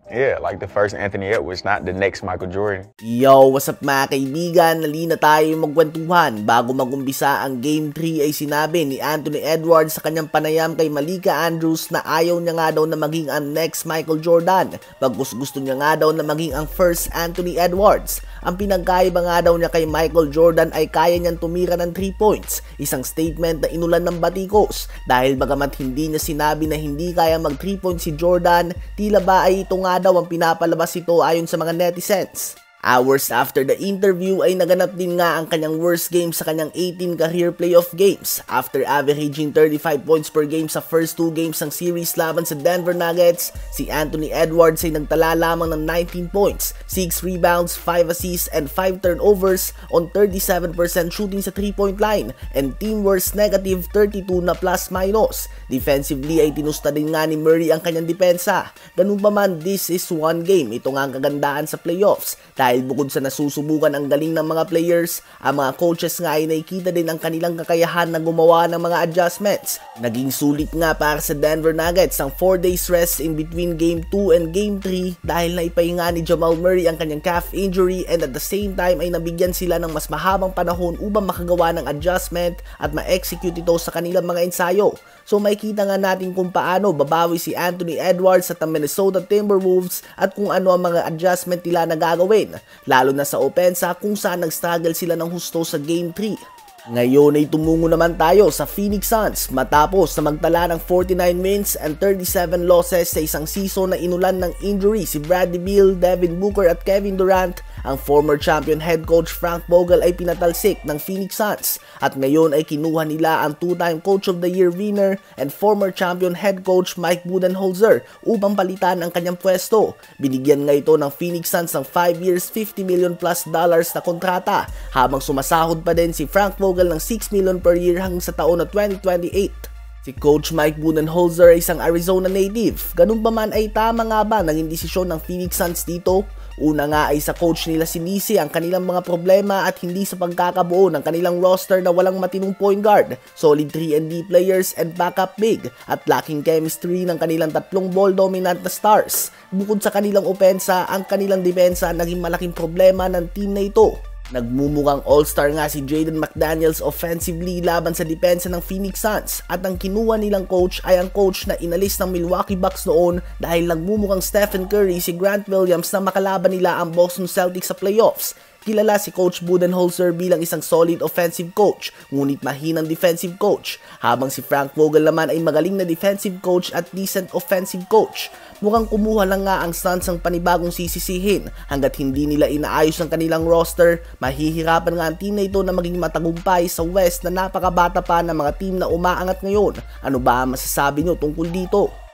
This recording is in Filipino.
Yeah, like the first Anthony Edwards, not the next Michael Jordan. Yo, what's up mga kaibigan? Nalina tayo magkwentuhan. Bago magumpisa ang Game 3 ay sinabi ni Anthony Edwards sa kanyang panayam kay Malika Andrews na ayaw niya nga daw na maging ang next Michael Jordan. Bagkus gusto niya nga daw na maging ang first Anthony Edwards. Ang pinagkaiba nga daw niya kay Michael Jordan ay kaya niyang tumira ng 3 points. Isang statement na inulan ng batikos. Dahil bagamat hindi niya sinabi na hindi kaya mag 3 points si Jordan, tila ba ay ito nga daw ang pinapalabas ito ayon sa mga netizens. Hours after the interview ay naganap din nga ang kanyang worst game sa kanyang 18 career playoff games. After averaging 35 points per game sa first 2 games ng series laban sa Denver Nuggets, si Anthony Edwards ay nagtala lamang ng 19 points, 6 rebounds, 5 assists, and 5 turnovers on 37% shooting sa 3-point line and team worst negative 32 na plus-minus. Defensively ay tinusta din nga ni Murray ang kanyang depensa. Ganun pa man, this is one game. Ito nga ang kagandaan sa playoffs. Dahil bukod sa nasusubukan ang galing ng mga players, ang mga coaches nga ay nakikita din ang kanilang kakayahan na gumawa ng mga adjustments. Naging sulit nga para sa Denver Nuggets ang 4 days rest in between Game 2 and Game 3 dahil naipahinga ni Jamal Murray ang kanyang calf injury and at the same time ay nabigyan sila ng mas mahabang panahon upang makagawa ng adjustment at ma-execute ito sa kanilang mga ensayo. So makikita nga natin kung paano babawi si Anthony Edwards at ang Minnesota Timberwolves at kung ano ang mga adjustment nila na gagawin. Lalo na sa opensa kung saan nag-struggle sila ng husto sa Game 3. Ngayon ay tumungo naman tayo sa Phoenix Suns matapos na magtala ng 49 wins and 37 losses sa isang season na inulan ng injury si Bradley Beal, Devin Booker at Kevin Durant. Ang former champion head coach Frank Vogel ay pinatalsik ng Phoenix Suns at ngayon ay kinuha nila ang 2-time Coach of the Year winner and former champion head coach Mike Budenholzer upang palitan ang kanyang pwesto. Binigyan nga ito ng Phoenix Suns ng 5 years $50 million+ na kontrata habang sumasahod pa din si Frank Vogel ng $6 million per year hanggang sa taon na 2028. Si Coach Mike Budenholzer ay isang Arizona native. Ganun pa man ay tama nga ba naging desisyon ng Phoenix Suns dito? Una nga ay sa coach nila sinisi ang kanilang mga problema at hindi sa pagkakabuo ng kanilang roster na walang matinong point guard, solid 3-and-D players and backup big at lacking chemistry ng kanilang tatlong ball dominant na stars. Bukod sa kanilang opensa, ang kanilang depensa naging malaking problema ng team na ito. Nagmumukhang all-star nga si Jaden McDaniels offensively laban sa depensa ng Phoenix Suns at ang kinuha nilang coach ay ang coach na inalis ng Milwaukee Bucks noon dahil nagmumukhang Stephen Curry si Grant Williams na makalaban nila ang Boston Celtics sa playoffs. Kilala si Coach Budenholzer bilang isang solid offensive coach, ngunit mahinang defensive coach, habang si Frank Vogel naman ay magaling na defensive coach at decent offensive coach. Mukhang kumuha lang nga ang Suns ng panibagong sisisihin hanggat hindi nila inaayos ang kanilang roster, mahihirapan nga ang team na ito na maging matagumpay sa West na napakabata pa ng mga team na umaangat ngayon. Ano ba ang masasabi nyo tungkol dito?